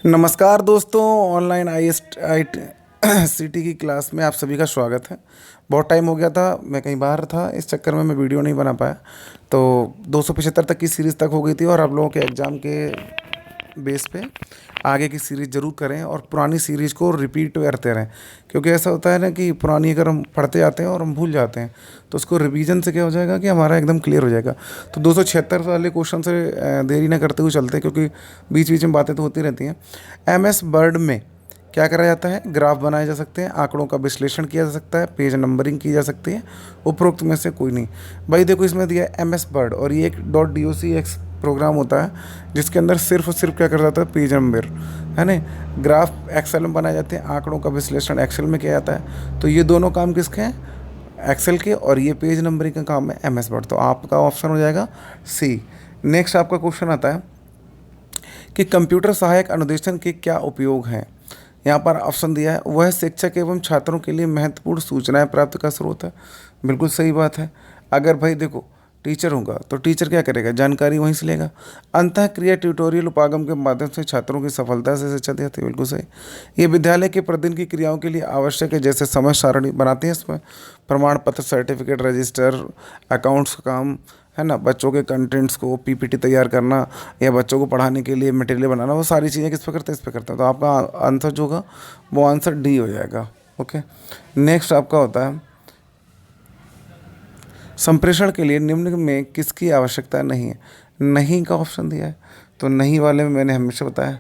नमस्कार दोस्तों, ऑनलाइन आई C T की क्लास में आप सभी का स्वागत है। बहुत टाइम हो गया था, मैं कहीं बाहर था, इस चक्कर में मैं वीडियो नहीं बना पाया। तो 275 तक की सीरीज़ तक हो गई थी और आप लोगों के एग्ज़ाम के बेस पे आगे की सीरीज़ ज़रूर करें और पुरानी सीरीज़ को रिपीट करते रहें। क्योंकि ऐसा होता है ना कि पुरानी अगर हम पढ़ते जाते हैं और हम भूल जाते हैं तो उसको रिवीजन से क्या हो जाएगा कि हमारा एकदम क्लियर हो जाएगा। तो 276 वाले क्वेश्चन से देरी ना करते हुए चलते हैं, क्योंकि बीच बीच में बातें तो होती रहती हैं। एमएस वर्ड में क्या करा जाता है? ग्राफ बनाए जा सकते हैं, आंकड़ों का विश्लेषण किया जा सकता है, पेज नंबरिंग की जा सकती है। उपरोक्त में से कोई नहीं। भाई देखो, इसमें दिया है एम एस वर्ड और ये एक .docx प्रोग्राम होता है जिसके अंदर सिर्फ और सिर्फ क्या कर जाता है? पेज नंबर, है ना। ग्राफ एक्सेल में बनाए जाते हैं, आंकड़ों का विश्लेषण एक्सेल में किया जाता है। तो ये दोनों काम किसके हैं? एक्सेल के। और ये पेज नंबरिंग का काम है एम एस वर्ड। तो आपका ऑप्शन हो जाएगा सी। नेक्स्ट आपका क्वेश्चन आता है कि कंप्यूटर सहायक अनुदेशन के क्या उपयोग हैं। यहाँ पर ऑप्शन दिया है, वह शिक्षक एवं छात्रों के लिए महत्वपूर्ण सूचनाएं प्राप्त का स्रोत है। बिल्कुल सही बात है। अगर भाई देखो, टीचर होगा तो टीचर क्या करेगा? जानकारी वहीं से लेगा। अंतः क्रिया ट्यूटोरियल उपागम के माध्यम से छात्रों की सफलता से शिक्षा देती है। बिल्कुल सही। ये विद्यालय के प्रतिदिन की क्रियाओं के लिए आवश्यक है, जैसे समय सारणी बनाते हैं, इसमें प्रमाण पत्र, सर्टिफिकेट, रजिस्टर, अकाउंट्स का काम, है ना। बच्चों के कंटेंट्स को पीपीटी तैयार करना या बच्चों को पढ़ाने के लिए मटेरियल बनाना, वो सारी चीज़ें किस पे करते हैं? इस पे करते हैं। तो आपका आंसर जो होगा वो आंसर डी हो जाएगा। ओके। नेक्स्ट आपका होता है, संप्रेषण के लिए निम्न में किसकी आवश्यकता नहीं है? नहीं का ऑप्शन दिया है। तो नहीं वाले में मैंने हमेशा बताया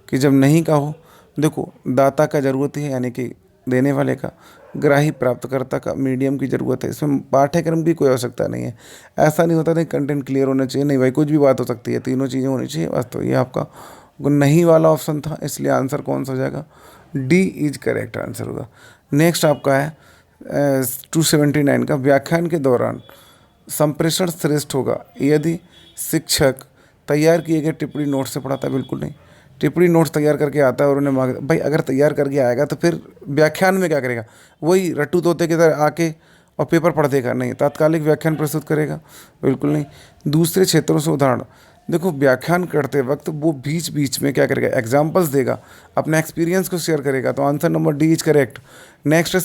कि जब नहीं का हो, देखो दाता का ज़रूरत है, यानी कि देने वाले का, ग्राही प्राप्तकर्ता का, मीडियम की ज़रूरत है। इसमें पाठ्यक्रम की कोई आवश्यकता नहीं है। ऐसा नहीं होता नहीं कंटेंट क्लियर होना चाहिए, नहीं भाई, कुछ भी बात हो सकती है, तीनों चीज़ें होनी चाहिए बस। तो ये आपका नहीं वाला ऑप्शन था, इसलिए आंसर कौन सा हो जाएगा? डी इज करेक्ट आंसर होगा। नेक्स्ट आपका है 279 का, व्याख्यान के दौरान संप्रेषण श्रेष्ठ होगा यदि शिक्षक तैयार किए गए टिप्पणी नोट से पढ़ाता है। बिल्कुल नहीं। टिप्पणी नोट्स तैयार करके आता है और उन्हें मांग, भाई अगर तैयार करके आएगा तो फिर व्याख्यान में क्या करेगा? वही रट्टू तोते की तरह आके और पेपर पढ़ देगा? नहीं। तात्कालिक व्याख्यान प्रस्तुत करेगा? बिल्कुल नहीं। दूसरे क्षेत्रों से उदाहरण, देखो व्याख्यान करते वक्त वो बीच बीच में क्या करेगा? एग्जाम्पल्स देगा, अपने एक्सपीरियंस को शेयर करेगा। तो answer number D is correct. Next,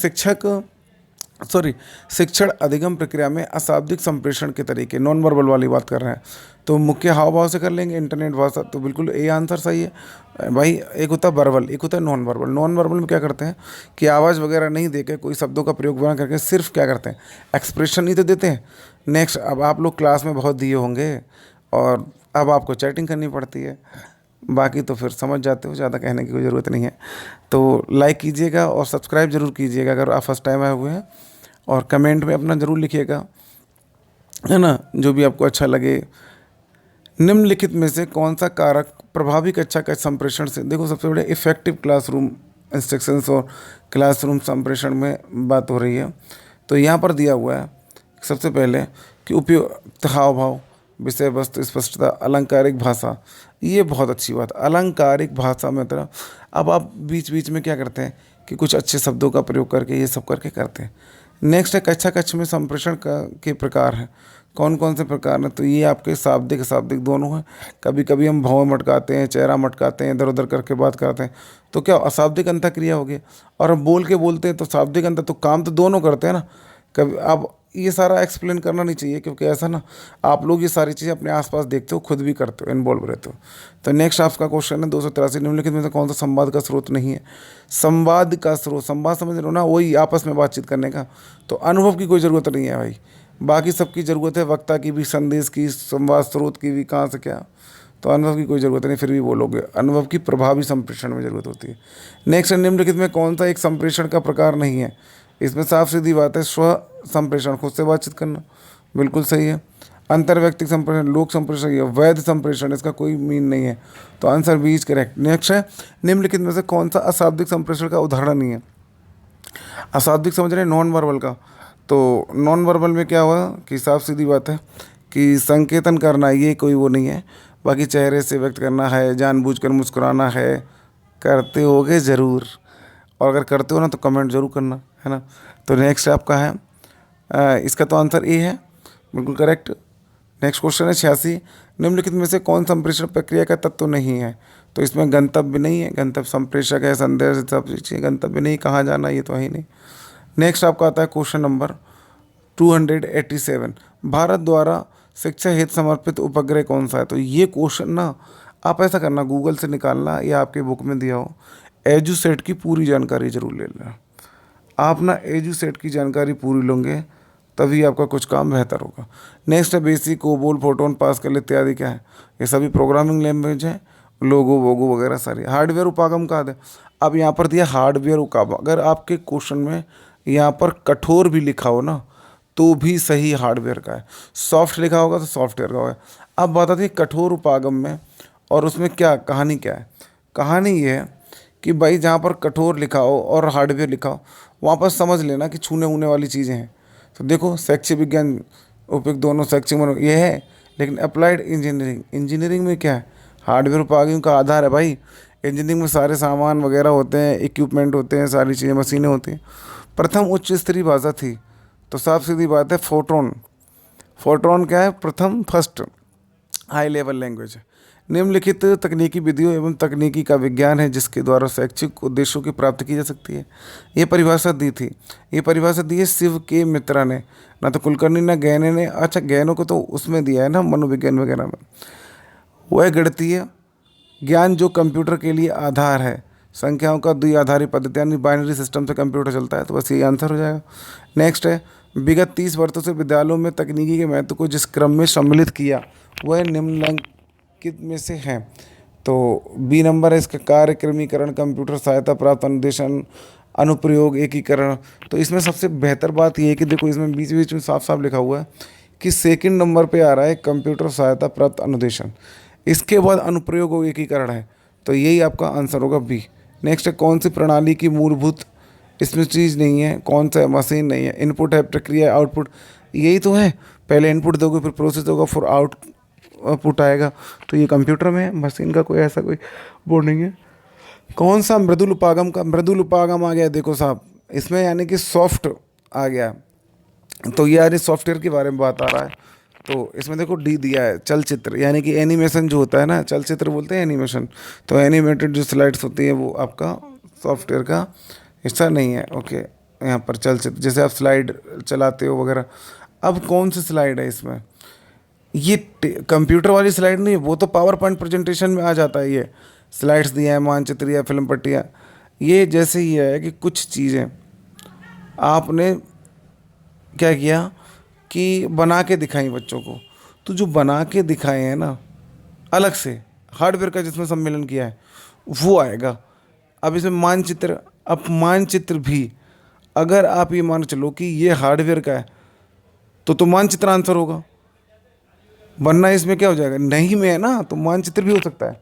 शिक्षण अधिगम प्रक्रिया में अशाब्दिक संप्रेषण के तरीके, नॉन वर्बल वाली बात कर रहे हैं, तो मुख्य हाव भाव से कर लेंगे, इंटरनेट भाषा। तो बिल्कुल ए आंसर सही है भाई। एक होता है वर्बल, एक होता है नॉन वर्बल। नॉन वर्बल में क्या करते हैं कि आवाज़ वगैरह नहीं देके, कोई शब्दों का प्रयोग बना करके सिर्फ क्या करते हैं? एक्सप्रेशन ही तो देते हैं। नेक्स्ट, अब आप लोग क्लास में बहुत दिए होंगे और अब आपको चैटिंग करनी पड़ती है, बाकी तो फिर समझ जाते हो, ज़्यादा कहने की कोई ज़रूरत नहीं है। तो लाइक कीजिएगा और सब्सक्राइब जरूर कीजिएगा अगर आप फर्स्ट टाइम आए हुए हैं, और कमेंट में अपना ज़रूर लिखिएगा, है ना, जो भी आपको अच्छा लगे। निम्नलिखित में से कौन सा कारक प्रभावी कक्षा का संप्रेषण से, देखो सबसे बड़े इफेक्टिव क्लासरूम इंस्ट्रक्शंस और क्लासरूम संप्रेषण में बात हो रही है। तो यहाँ पर दिया हुआ है सबसे पहले कि उपयुक्त हाव भाव, विषय वस्तु स्पष्टता, अलंकारिक भाषा। ये बहुत अच्छी बात, अलंकारिक भाषा में तरह। अब आप बीच बीच में क्या करते हैं कि कुछ अच्छे शब्दों का प्रयोग करके ये सब करके करते हैं। नेक्स्ट है, कक्षा कक्ष में संप्रेषण के प्रकार हैं। कौन कौन से प्रकार हैं? तो ये आपके शाब्दिक अशाब्दिक दोनों हैं। कभी कभी हम भाव मटकाते हैं, चेहरा मटकाते हैं, इधर उधर करके बात करते हैं, तो क्या अशाब्दिक अंतःक्रिया होगी। और हम बोल के बोलते हैं तो शाब्दिक अंतर, तो काम तो दोनों करते हैं ना। कभी अब ये सारा एक्सप्लेन करना नहीं चाहिए, क्योंकि ऐसा ना, आप लोग ये सारी चीज़ें अपने आसपास देखते हो, खुद भी करते हो, इन्वॉल्व रहते हो। तो नेक्स्ट आपका क्वेश्चन है 283, निम्नलिखित में से कौन सा संवाद का स्रोत नहीं है? संवाद का स्रोत, संवाद समझ रहे हो ना, वही आपस में बातचीत करने का। तो अनुभव की कोई ज़रूरत नहीं है भाई, बाकी सबकी ज़रूरत है, वक्ता की भी, संदेश की, संवाद स्रोत की भी, कहाँ से क्या। तो अनुभव की कोई ज़रूरत नहीं, फिर भी बोलोगे। अनुभव की प्रभावी संप्रेषण में ज़रूरत होती है। नेक्स्ट, निम्नलिखित में कौन सा एक संप्रेषण का प्रकार नहीं है? इसमें साफ सीधी बात है, स्व संप्रेषण, खुद से बातचीत करना। बिल्कुल सही है। अंतर्व्यक्तिक संप्रेषण, लोक संप्रेषण या वैध संप्रेषण, इसका कोई मीन नहीं है। तो answer B is correct. Next है, निम्नलिखित में से कौन सा अशाब्दिक संप्रेषण का उदाहरण नहीं है? अशाब्दिक समझ रहे हैं, नॉन वर्बल का। तो नॉन वर्बल में क्या हुआ कि साफ सीधी बात है कि संकेतन करना, ये कोई वो नहीं है। बाकी चेहरे से व्यक्त करना है, जानबूझकर मुस्कुराना है, करते होगे ज़रूर, और अगर करते हो ना तो कमेंट जरूर करना, है ना। तो नेक्स्ट आपका है इसका तो आंसर ए है, बिल्कुल करेक्ट। नेक्स्ट क्वेश्चन है 86, निम्नलिखित में से कौन संप्रेषण प्रक्रिया का तत्व नहीं है? तो इसमें गंतव्य नहीं है, गंतव्य संप्रेषक है, संदेश सब चीज़, गंतव्य नहीं, कहाँ जाना ये तो है ही नहीं। नेक्स्ट आपका आता है क्वेश्चन नंबर 287, भारत द्वारा शिक्षा हेतु समर्पित उपग्रह कौन सा है? तो ये क्वेश्चन ना आप ऐसा करना, गूगल से निकालना या आपके बुक में दिया हो, एजुसेट की पूरी जानकारी जरूर ले लेना। आप ना एजुसेट की जानकारी पूरी लोगे तभी आपका कुछ काम बेहतर होगा। नेक्स्ट है बेसिक, कोबोल, फोटोन, पास्कल इत्यादि क्या है? ये सभी प्रोग्रामिंग लैंग्वेज है, लोगो वोगो वगैरह सारी। हार्डवेयर उपागम का है, अब यहाँ पर दिया हार्डवेयर उपागम, अगर आपके क्वेश्चन में यहाँ पर कठोर भी लिखा हो ना तो भी सही हार्डवेयर का है, सॉफ्ट लिखा होगा तो सॉफ्टवेयर का होगा। अब बात आती है कठोर उपागम में, और उसमें क्या कहानी क्या है? कहानी ये है कि भाई जहाँ पर कठोर लिखा हो और हार्डवेयर लिखा हो वहाँ पर समझ लेना कि छूने ऊने वाली चीज़ें हैं। तो देखो शैक्षिक विज्ञान उपयुक्त दोनों शैक्षिक ये है, लेकिन अप्लाइड इंजीनियरिंग, इंजीनियरिंग में क्या है? हार्डवेयर उपागम का आधार है भाई। इंजीनियरिंग में सारे सामान वगैरह होते हैं, इक्विपमेंट होते हैं, सारी चीज़ें, मशीनें होती हैं। प्रथम उच्च स्तरीय भाषा थी, तो साफ सीधी बात है फोटोन। फोटोन क्या है? प्रथम, फर्स्ट हाई लेवल लैंग्वेज है। निम्नलिखित तकनीकी विधियों एवं तकनीकी का विज्ञान है जिसके द्वारा शैक्षिक उद्देश्यों की प्राप्ति की जा सकती है। ये परिभाषा दी थी, ये परिभाषा दी है शिव के मित्रा ने, ना तो कुलकर्णी ना गैने ने। अच्छा गैनों को तो उसमें दिया है ना मनोविज्ञान वगैरह में। वह गणितीय ज्ञान जो कंप्यूटर के लिए आधार है, संख्याओं का द्विआधारी पद्धति यानी बाइनरी सिस्टम से कंप्यूटर चलता है। तो बस यही आंसर हो जाएगा। नेक्स्ट है विगत 30 वर्षों से विद्यालयों में तकनीकी के महत्व को जिस क्रम में सम्मिलित किया वह निम्नलिखित में से है। तो बी नंबर है इसका, कार्यक्रमीकरण, कंप्यूटर सहायता प्राप्त, अनुदेशन, अनुप्रयोग, एकीकरण। तो इसमें सबसे बेहतर बात यह है कि देखो इसमें बीच बीच में साफ साफ लिखा हुआ है कि सेकंड नंबर पे आ रहा है कंप्यूटर सहायता प्राप्त अनुदेशन, इसके बाद अनुप्रयोग और एकीकरण है। तो यही आपका आंसर होगा बी। नेक्स्ट है कौन सी प्रणाली की मूलभूत इसमें चीज़ नहीं है, कौन सा मशीन नहीं है? इनपुट है, प्रक्रिया है, आउटपुट, यही तो है। पहले इनपुट दोगे फिर प्रोसेस होगा फिर आउटपुट आएगा। तो ये कंप्यूटर में है, मशीन का कोई ऐसा कोई बोर्ड नहीं है। कौन सा मृदुल उपागम का? मृदुल उपागम आ गया देखो साहब, इसमें यानी कि सॉफ्ट आ गया, तो ये यानी सॉफ्टवेयर के बारे में बात आ रहा है। तो इसमें देखो डी दिया है, चलचित्र यानी कि एनिमेशन जो होता है ना, चलचित्र बोलते हैं एनिमेशन, तो एनिमेटेड जो स्लाइड्स होती हैं वो आपका सॉफ्टवेयर का हिस्सा नहीं है। ओके, यहाँ पर चलचित्र जैसे आप स्लाइड चलाते हो वगैरह। अब कौन सी स्लाइड है इसमें? ये कंप्यूटर वाली स्लाइड नहीं है, वो तो पावर पॉइंट प्रेजेंटेशन में आ जाता है। ये स्लाइड्स दिया है, मानचित्र या फिल्म पट्टियाँ, ये जैसे ही है कि कुछ चीज़ें आपने क्या किया कि बना के दिखाई बच्चों को, तो जो बना के दिखाए हैं ना अलग से हार्डवेयर का जिसमें सम्मेलन किया है वो आएगा। अब इसमें मानचित्र, अब मानचित्र भी अगर आप ये मान चलो कि ये हार्डवेयर का है तो मानचित्र आंसर होगा, वरना इसमें क्या हो जाएगा, नहीं में है ना तो मानचित्र भी हो सकता है,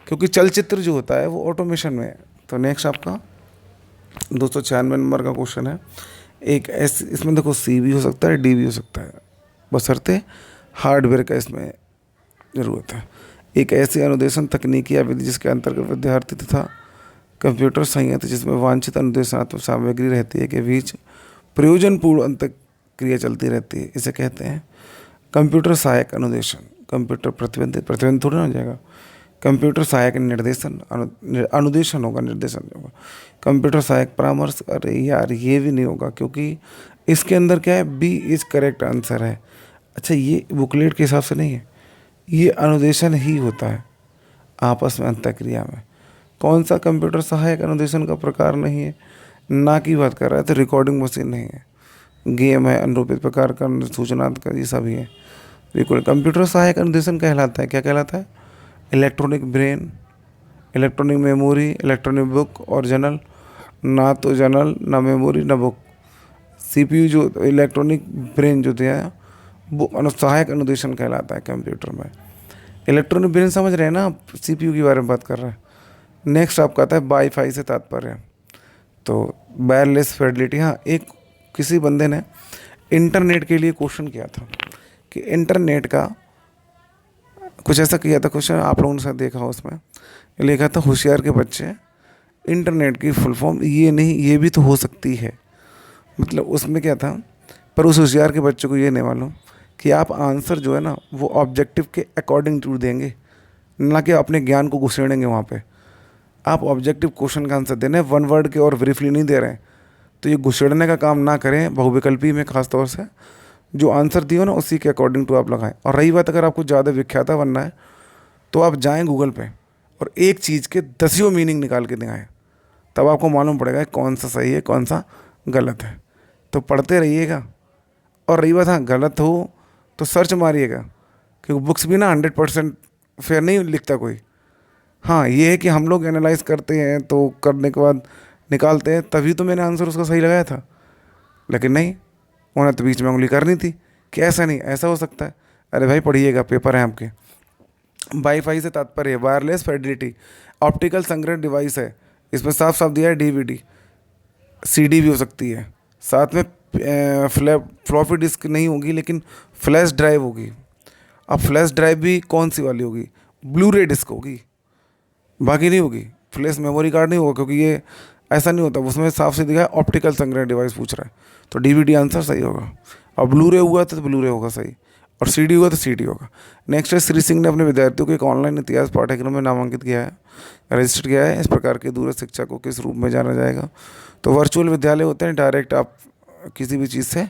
क्योंकि चलचित्र जो होता है वो ऑटोमेशन में है। तो नेक्स्ट आपका 296 नंबर का क्वेश्चन है। एक ऐसे इसमें देखो सी भी हो सकता है, डी भी हो सकता है, बशर्ते हार्डवेयर का इसमें ज़रूरत है। एक ऐसी अनुदेशन तकनीकी या विधि जिसके अंतर्गत विद्यार्थी तथा कंप्यूटर संयंत्र जिसमें वांछित अनुदेशात्मक सामग्री रहती है के बीच प्रयोजनपूर्ण अंतःक्रिया चलती रहती है, इसे कहते हैं कंप्यूटर सहायक अनुदेशन। कंप्यूटर प्रतिबंध थोड़ा ना हो जाएगा, कंप्यूटर सहायक निर्देशन, अनुदेशन होगा, निर्देशन नहीं होगा। कंप्यूटर सहायक परामर्श, अरे यार ये भी नहीं होगा क्योंकि इसके अंदर क्या है, बी इज करेक्ट आंसर है। अच्छा ये बुकलेट के हिसाब से नहीं है, ये अनुदेशन ही होता है आपस में अंतःक्रिया में। कौन सा कंप्यूटर सहायक अनुदेशन का प्रकार नहीं है, ना की बात कर रहा है तो रिकॉर्डिंग मशीन नहीं है, गेम है, अनुरूपित प्रकार का सूचनात्मक ये सभी है। रिकॉर्ड कंप्यूटर सहायक अनुदेशन कहलाता है, क्या कहलाता है? Electronic brain, electronic memory, electronic book और जर्नल। ना तो जर्नल, ना मेमोरी, ना बुक। सीपीयू जो इलेक्ट्रॉनिक ब्रेन जो दिया है वो सहायक अनुदेशन कहलाता है कंप्यूटर में। इलेक्ट्रॉनिक ब्रेन समझ रहे हैं ना आप, सीपीयू के बारे में बात कर रहे हैं। नेक्स्ट आपका आता है वाईफाई से तात्पर्य, तो वायरलेस फिडेलिटी। हाँ, एक किसी बंदे ने इंटरनेट के लिए क्वेश्चन किया था कि इंटरनेट का कुछ ऐसा किया था क्वेश्चन, आप लोगों ने शायद देखा हो, उसमें लिखा था होशियार के बच्चे इंटरनेट की फुल फॉर्म ये नहीं ये भी तो हो सकती है। मतलब उसमें क्या था, पर उस होशियार के बच्चे को ये नहीं मालूम कि आप आंसर जो है ना वो ऑब्जेक्टिव के अकॉर्डिंग टू देंगे, ना कि अपने ज्ञान को घुसेड़ेंगे वहाँ पे। आप ऑब्जेक्टिव क्वेश्चन का आंसर देने, वन वर्ड के और ब्रीफली नहीं दे रहे हैं। तो ये घुसेड़ने का काम ना करें बहुविकल्पी में, खास तौर से जो आंसर दियो ना उसी के अकॉर्डिंग टू आप लगाएं। और रही बात, अगर आपको ज़्यादा विख्याता बनना है तो आप जाएं गूगल पे और एक चीज़ के दसियों मीनिंग निकाल के दिखाएं, तब आपको मालूम पड़ेगा कौन सा सही है कौन सा गलत है। तो पढ़ते रहिएगा। और रही बात, हाँ गलत हो तो सर्च मारिएगा, क्योंकि बुक्स भी ना 100% फेयर नहीं लिखता कोई। हाँ ये है कि हम लोग एनालाइज करते हैं तो करने के बाद निकालते हैं, तभी तो मैंने आंसर उसका सही लगाया था। लेकिन नहीं, उन्हें तो बीच में उंगली करनी थी कि ऐसा नहीं, ऐसा हो सकता है। अरे भाई पढ़िएगा, पेपर है आपके। वाईफाई से तात्पर्य वायरलेस फिडेलिटी, ऑप्टिकल संग्रहण डिवाइस है। इसमें साफ साफ दिया है डीवीडी, सीडी भी हो सकती है, साथ में फ्लॉपी डिस्क नहीं होगी लेकिन फ्लैश ड्राइव होगी। अब फ्लैश ड्राइव भी कौन सी वाली होगी? ब्लू-रे डिस्क होगी, बाकी नहीं होगी। फ्लैश मेमोरी कार्ड नहीं होगा, क्योंकि ये ऐसा नहीं होता। उसमें साफ से दिखा है ऑप्टिकल संग्रहण डिवाइस पूछ रहा है, तो डीवीडी आंसर सही होगा। और ब्लू-रे हुआ तो ब्लू-रे होगा सही, और सीडी हुआ तो सीडी होगा। नेक्स्ट है, श्री सिंह ने अपने विद्यार्थियों को एक ऑनलाइन इतिहास पाठ्यक्रम में नामांकित किया है, रजिस्टर किया है। इस प्रकार के दूर शिक्षा को किस रूप में जाना जाएगा? तो वर्चुअल विद्यालय होते हैं, डायरेक्ट आप किसी भी चीज़ से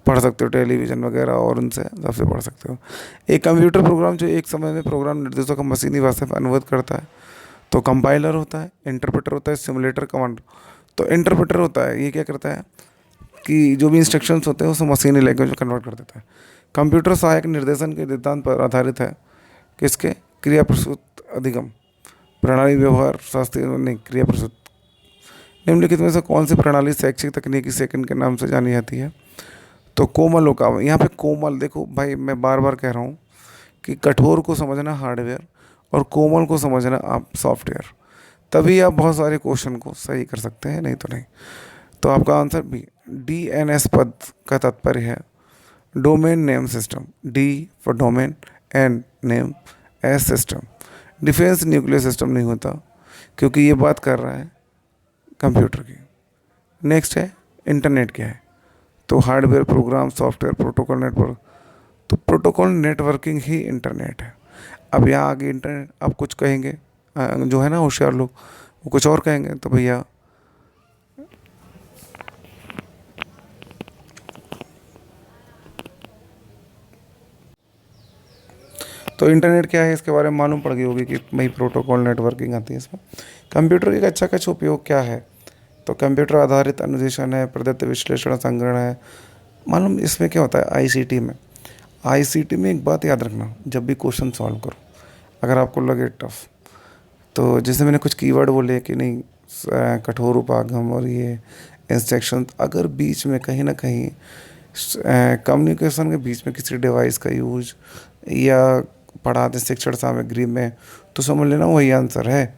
पढ़ सकते हो, टेलीविज़न वगैरह और उनसे सबसे पढ़ सकते हो। एक कंप्यूटर प्रोग्राम जो एक समय में प्रोग्राम निर्देशों का मशीनी भाषा में अनुवाद करता है, तो कंपाइलर होता है, इंटरप्रेटर होता है, सिमुलेटर कमांड। तो इंटरप्रेटर होता है, ये क्या करता है कि जो भी इंस्ट्रक्शंस होते हैं उसे मशीनी लैंग्वेज में कन्वर्ट कर देता है। कंप्यूटर सहायक निर्देशन के सिद्धांत पर आधारित है, किसके? क्रिया प्रसूत अधिगम प्रणाली व्यवहार शास्त्री, नहीं क्रिया प्रसूत। निम्नलिखित में से कौन सी प्रणाली शैक्षिक तकनीकी सेकंड के नाम से जानी जाती है? तो कोमल का, यहाँ पे कोमल देखो भाई, मैं बार बार कह रहा हूँ कि कठोर को समझना हार्डवेयर और कोमल को समझना आप सॉफ्टवेयर, तभी आप बहुत सारे क्वेश्चन को सही कर सकते हैं, नहीं तो नहीं। तो आपका आंसर बी। डीएनएस पद का तात्पर्य है domain name system, D for domain, N name, S system. Defence nuclear system नहीं होता, क्योंकि ये बात कर रहा है कंप्यूटर की। नेक्स्ट है इंटरनेट क्या है? तो hardware, program, software, protocol, network. तो प्रोटोकॉल नेटवर्किंग ही इंटरनेट है। अब यहाँ आगे इंटरनेट, अब कुछ कहेंगे जो है ना होशियार लोग, वो कुछ और कहेंगे। तो भैया तो इंटरनेट क्या है इसके बारे में मालूम पड़ गई होगी कि भाई प्रोटोकॉल नेटवर्किंग आती है इसमें। कंप्यूटर का अच्छा अच्छा उपयोग क्या है? तो कंप्यूटर आधारित अनुदेशन है, प्रदत्त विश्लेषण संग्रहण है। मालूम इसमें क्या होता है? आईसीटी में, आईसीटी में एक बात याद रखना, जब भी क्वेश्चन सॉल्व करो अगर आपको लगे टफ, तो जैसे मैंने कुछ कीवर्ड बोले कि नहीं कठोर उपागम और ये इंस्ट्रक्शन, अगर बीच में कहीं ना कहीं कम्युनिकेशन के बीच में किसी डिवाइस का यूज या पढ़ाते शिक्षण सामग्री में, तो समझ लेना वही आंसर है।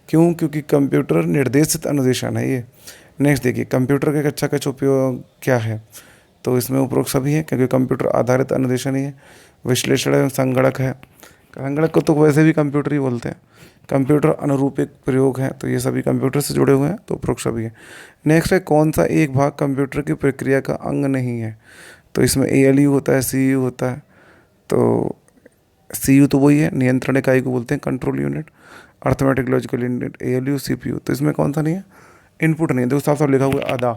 क्यों? क्योंकि कंप्यूटर निर्देशित अनुदेशन है ये। नेक्स्ट देखिए, कंप्यूटर का अच्छा अच्छा उपयोग क्या है? तो इसमें उपरोक्त सभी है, क्योंकि कंप्यूटर आधारित अनुदेशन ही है। विश्लेषण एवं संगणक है, संगणक को तो वैसे भी कंप्यूटर ही बोलते हैं। कंप्यूटर अनुरूपिक प्रयोग है, तो ये सभी कंप्यूटर से जुड़े हुए हैं, तो उपरोक्त सभी है। नेक्स्ट है, कौन सा एक भाग कंप्यूटर की प्रक्रिया का अंग नहीं है? तो इसमें एएलयू होता है, सीयू होता है। तो सीयू तो वही है, नियंत्रण इकाई को बोलते हैं, control unit, arithmetic logical unit, ALU, CPU. तो इसमें कौन सा नहीं है? इनपुट नहीं है, देखो साफ साफ लिखा हुआ है आधा,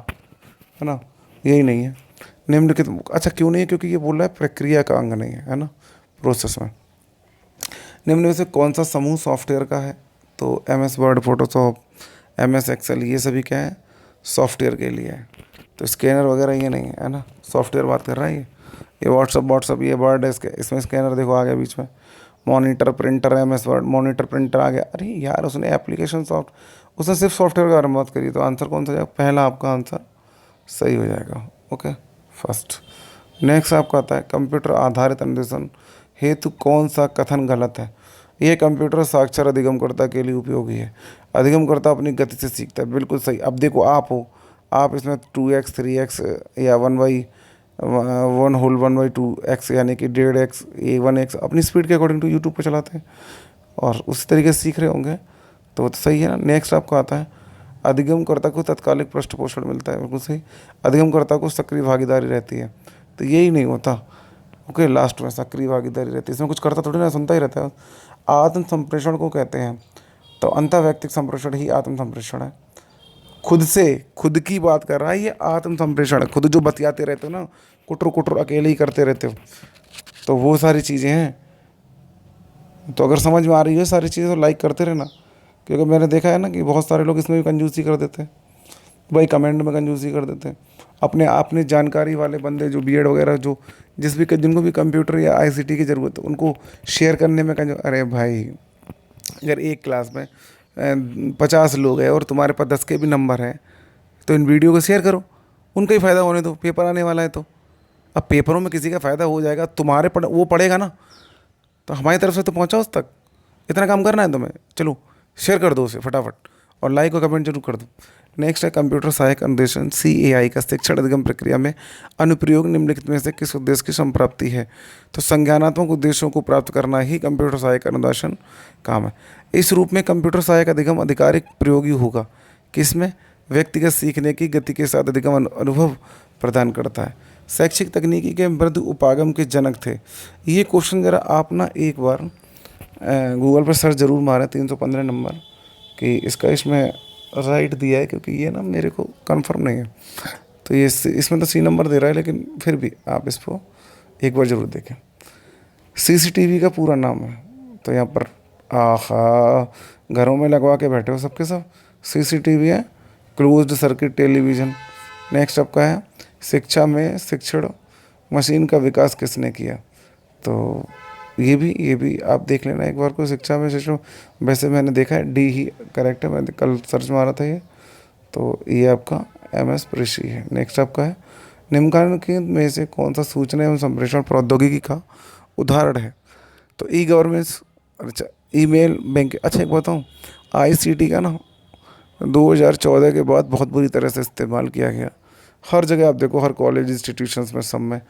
है ना, यही नहीं है। निम्नलिखित, अच्छा क्यों नहीं है? क्योंकि ये बोल रहा है प्रक्रिया का अंग नहीं है ना, प्रोसेस में। निम्न में से कौन सा समूह सॉफ्टवेयर का है? तो MS Word, Photoshop, MS Excel, ये सभी क्या है? सॉफ्टवेयर के लिए है। तो स्कैनर वगैरह ये नहीं है ना, सॉफ्टवेयर बात कर रहा है ये व्हाट्सअप ये वर्ड है, इसमें स्कैनर देखो आ गया बीच में। Monitor, printer, MS Word, monitor, printer आ गया। अरे यार उसने एप्लीकेशन उसने सिर्फ सॉफ्टवेयर के बारे में बात करी, तो आंसर कौन सा जाएगा? पहला आपका आंसर सही हो जाएगा। Okay, first. नेक्स्ट आपका आता है कंप्यूटर आधारित अनुदेशन हेतु कौन सा कथन गलत है? यह कंप्यूटर साक्षर अधिगमकर्ता के लिए उपयोगी है। अधिगमकर्ता अपनी गति से सीखता है, बिल्कुल सही। अब देखो आप हो, आप इसमें 2x 3x या 1/2x यानी कि 1.5x 1x अपनी स्पीड के अकॉर्डिंग टू यूट्यूब पर चलाते हैं और उसी तरीके से सीख रहे होंगे, तो वो तो सही है ना। नेक्स्ट आपको आता है अधिगमकर्ता को तत्कालिक पृष्ठपोषण मिलता है, बिल्कुल सही। अधिगमकर्ता को सक्रिय भागीदारी रहती है, तो यही नहीं होता। ओके, लास्ट में सक्रिय भागीदारी रहती है, इसमें कुछ करता थोड़ी ना, सुनता ही रहता है। आत्म संप्रेषण को कहते हैं, तो अंतःवैयक्तिक संप्रेषण ही आत्म संप्रेषण है। खुद से, खुद की बात कर रहा है, ये आत्म संप्रेषण है। खुद जो बतियाते रहते हो ना, कुटर कुटर अकेले ही करते रहते हो, तो वो सारी चीज़ें हैं। तो अगर समझ में आ रही है सारी चीज़ें तो लाइक करते रहना, क्योंकि मैंने देखा है ना कि बहुत सारे लोग इसमें भी कंजूसी कर देते हैं भाई, कमेंट में कंजूसी कर देते हैं। अपने जानकारी वाले बंदे जो बीएड वगैरह, जो जिनको भी कंप्यूटर या आईसीटी की ज़रूरत है, उनको शेयर करने में अरे भाई, अगर एक क्लास में 50 लोग हैं और तुम्हारे पास 10 के भी नंबर हैं, तो इन वीडियो को शेयर करो, उनका ही फ़ायदा होने दो, पेपर आने वाला है तो। अब पेपरों में किसी का फ़ायदा हो जाएगा, वो पढ़ेगा ना, तो हमारी तरफ से तो पहुँचाओ उस तक। इतना काम करना है तुम्हें, चलो शेयर कर दो उसे फटाफट, और लाइक और कमेंट जरूर कर दो। नेक्स्ट है कंप्यूटर सहायक अनुदेशन CAI का शिक्षण अधिगम प्रक्रिया में अनुप्रयोग निम्नलिखित में से किस उद्देश्य की संप्राप्ति है? तो संज्ञानात्मक उद्देश्यों को प्राप्त करना ही कंप्यूटर सहायक अनुदेशन काम है। इस रूप में कंप्यूटर सहायक अधिगम आधिकारिक प्रयोगी होगा, किसमें? व्यक्तिगत सीखने की गति के साथ अधिगम अनुभव प्रदान करता है। शैक्षिक तकनीकी के मृदु उपागम के जनक थे। ये क्वेश्चन ज़रा आप ना एक बार गूगल पर सर्च जरूर मारें, 315 नंबर, कि इसमें राइट दिया है, क्योंकि ये ना मेरे को कंफर्म नहीं है। तो ये इसमें तो C नंबर दे रहा है, लेकिन फिर भी आप इसको एक बार ज़रूर देखें। CCTV का पूरा नाम है, तो यहाँ पर आहा, घरों में लगवा के बैठे हो सबके सब। CCTV है, क्लोज्ड सर्किट टेलीविज़न। नेक्स्ट आपका है शिक्षा में शिक्षण मशीन का विकास किसने किया? तो ये भी आप देख लेना एक बार को, शिक्षा में शिक्षण। वैसे मैंने देखा है D ही करेक्ट है, मैंने कल सर्च मारा था ये, तो ये आपका MS ऋषि है। नेक्स्ट आपका है निम्नलिखित में से कौन सा सूचना एवं संप्रेषण प्रौद्योगिकी का उदाहरण है? तो E-गवर्नेंस, अच्छा ईमेल बैंक। अच्छा एक बताऊँ, ICT का ना 2014 के बाद बहुत बुरी तरह से इस्तेमाल किया गया। हर जगह आप देखो, हर कॉलेज इंस्टीट्यूशंस में, सब में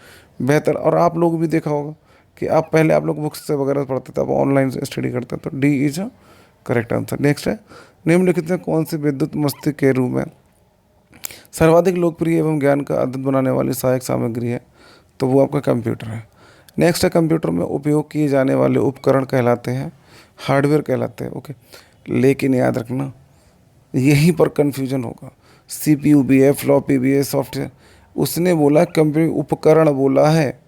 बेहतर। और आप लोग भी देखा होगा कि आप लोग बुक्स से वगैरह पढ़ते थे, अब ऑनलाइन स्टडी करते हैं, तो D is a correct answer. Next है निम्नलिखित में कौन सी विद्युत मस्तिष्क के रूप में सर्वाधिक लोकप्रिय एवं ज्ञान का आदत बनाने वाली सहायक सामग्री है? तो वो आपका कंप्यूटर है। नेक्स्ट है कंप्यूटर में उपयोग किए जाने वाले उपकरण कहलाते हैं हार्डवेयर कहलाते हैं। ओके, लेकिन याद रखना यहीं पर कन्फ्यूजन होगा। CPU भी है, फ्लॉपी भी है, सॉफ्टवेयर। उसने बोला कंप्यूटर उपकरण बोला है,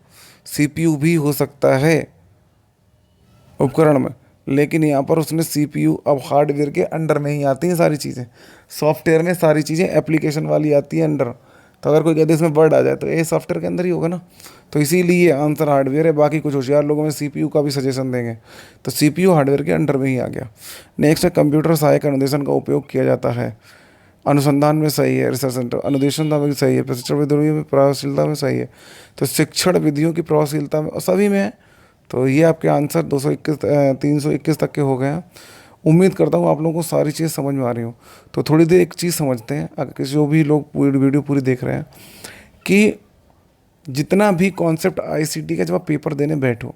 CPU भी हो सकता है उपकरण में, लेकिन यहाँ पर उसने CPU, अब हार्डवेयर के अंडर में ही आती हैं सारी चीज़ें, सॉफ्टवेयर में सारी चीज़ें एप्लीकेशन वाली आती है अंडर। तो अगर कोई कहते इसमें वर्ड आ जाए तो ये सॉफ्टवेयर के अंदर ही होगा ना, तो इसीलिए आंसर हार्डवेयर है। बाकी कुछ होशियार लोगों में CPU का भी सजेशन देंगे, तो CPU हार्डवेयर के अंडर में ही आ गया। नेक्स्ट है कंप्यूटर सहायक अनुदेशन का उपयोग किया जाता है अनुसंधान में, सही है। रिसर्च सेंटर अनुदेशन में सही है। प्रशिक्षण विधियों में प्रभावशीलता में सही है। तो शिक्षण विधियों की प्रभावशीलता में सभी में है। तो ये आपके आंसर 321 तक के हो गए हैं। उम्मीद करता हूँ आप लोगों को सारी चीज़ समझ में आ रही हो। तो थोड़ी देर एक चीज़ समझते हैं, अगर जो भी लोग पूरी वीडियो पूरी देख रहे हैं, कि जितना भी कॉन्सेप्ट ICT का जब आप पेपर देने बैठो,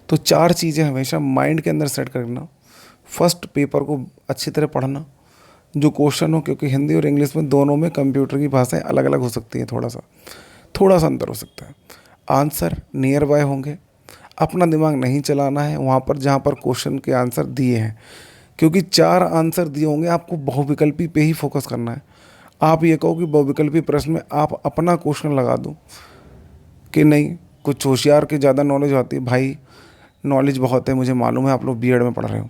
तो 4 चीज़ें हमेशा माइंड के अंदर सेट करना। फर्स्ट, पेपर को अच्छी तरह पढ़ना, जो क्वेश्चन हो, क्योंकि हिंदी और इंग्लिश में दोनों में कंप्यूटर की भाषाएं अलग अलग हो सकती हैं, थोड़ा सा अंतर हो सकता है। आंसर नियर बाय होंगे, अपना दिमाग नहीं चलाना है वहाँ पर जहाँ पर क्वेश्चन के आंसर दिए हैं, क्योंकि 4 आंसर दिए होंगे, आपको बहुविकल्पी पे ही फोकस करना है। आप ये कहो कि बहुविकल्पी प्रश्न में आप अपना क्वेश्चन लगा दो कि नहीं, कुछ होशियार की ज़्यादा नॉलेज होती है। भाई नॉलेज बहुत है, मुझे मालूम है, आप लोग बीएड में पढ़ रहे हो,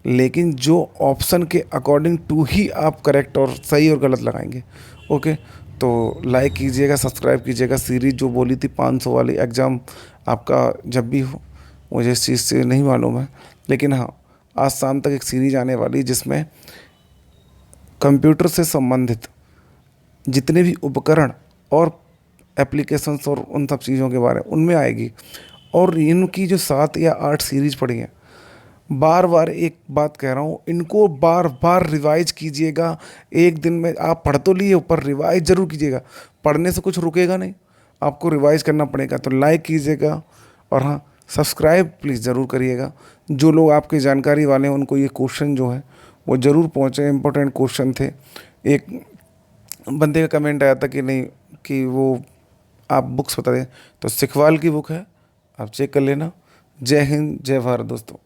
लेकिन जो ऑप्शन के अकॉर्डिंग टू ही आप करेक्ट और सही और गलत लगाएंगे। ओके, तो लाइक कीजिएगा, सब्सक्राइब कीजिएगा। सीरीज़ जो बोली थी 500 वाली, एग्ज़ाम आपका जब भी हो, मुझे इस चीज़ से नहीं मालूम है, लेकिन हाँ, आज शाम तक एक सीरीज आने वाली जिसमें कंप्यूटर से संबंधित जितने भी उपकरण और एप्लीकेशंस और उन सब चीज़ों के बारे में उनमें आएगी। और इनकी जो 7 या 8 सीरीज पढ़ी हैं, बार बार एक बात कह रहा हूँ, इनको बार बार रिवाइज कीजिएगा। एक दिन में आप पढ़ तो लिए, ऊपर रिवाइज ज़रूर कीजिएगा। पढ़ने से कुछ रुकेगा नहीं, आपको रिवाइज करना पड़ेगा। तो लाइक कीजिएगा, और हाँ, सब्सक्राइब प्लीज़ ज़रूर करिएगा। जो लोग आपकी जानकारी वाले हैं उनको ये क्वेश्चन जो है वो ज़रूर पहुँचे, इंपॉर्टेंट क्वेश्चन थे। एक बंदे का कमेंट आया था कि नहीं, कि वो आप बुक्स बता दें तो सिखवाल की बुक है, आप चेक कर लेना। जय हिंद, जय भारत दोस्तों।